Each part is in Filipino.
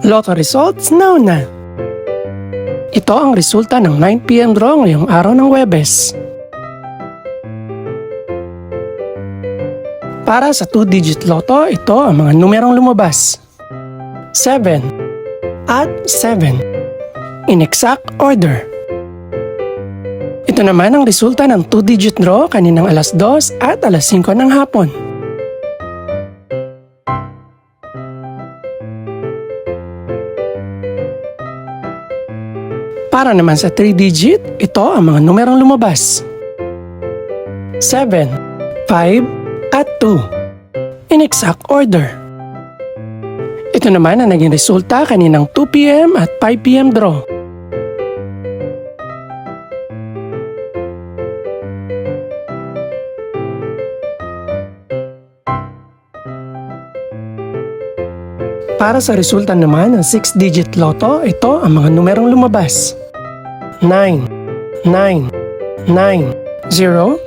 Lotto results now na! Ito ang resulta ng 9 PM draw ngayong araw ng Huwebes. Para sa 2-digit lotto, ito ang mga numerong lumabas. 7 at 7 in exact order. Ito naman ang resulta ng 2-digit draw kaninang alas 2 at alas 5 ng hapon. Para naman sa 3-digit, ito ang mga numerong lumabas. 7, 5 at 2 in exact order. Ito naman ang naging resulta kaninang 2 PM at 5 PM draw. Para sa resulta naman ng 6-digit lotto, ito ang mga numerong lumabas. 9, 9, 9, 0,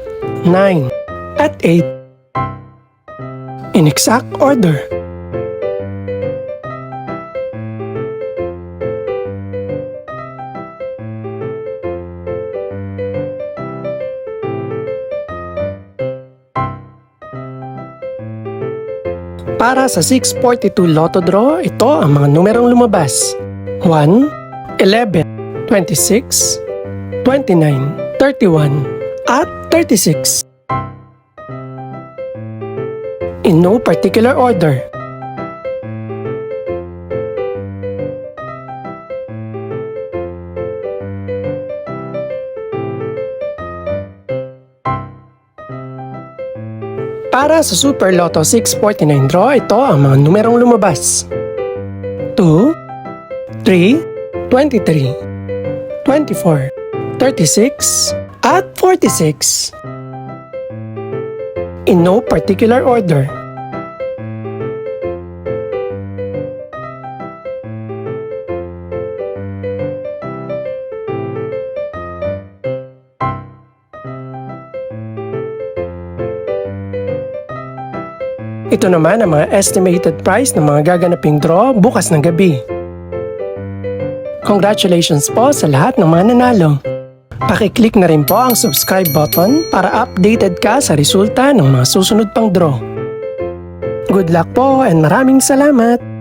9 at 8 in exact order. Para sa 642 Lotto Draw, ito ang mga numerong lumabas. 1, 11, 26, 29, 31, at 36. In no particular order. Para sa Super Lotto 649 draw, ito ang mga numerong lumabas. 2, 3, 23, 24, 36, at 46. In no particular order. Ito naman ang mga estimated price ng mga gaganaping draw bukas ng gabi. Congratulations po sa lahat ng mga nanalo. Pakiclick na rin po ang subscribe button para updated ka sa resulta ng mga susunod pang draw. Good luck po and maraming salamat!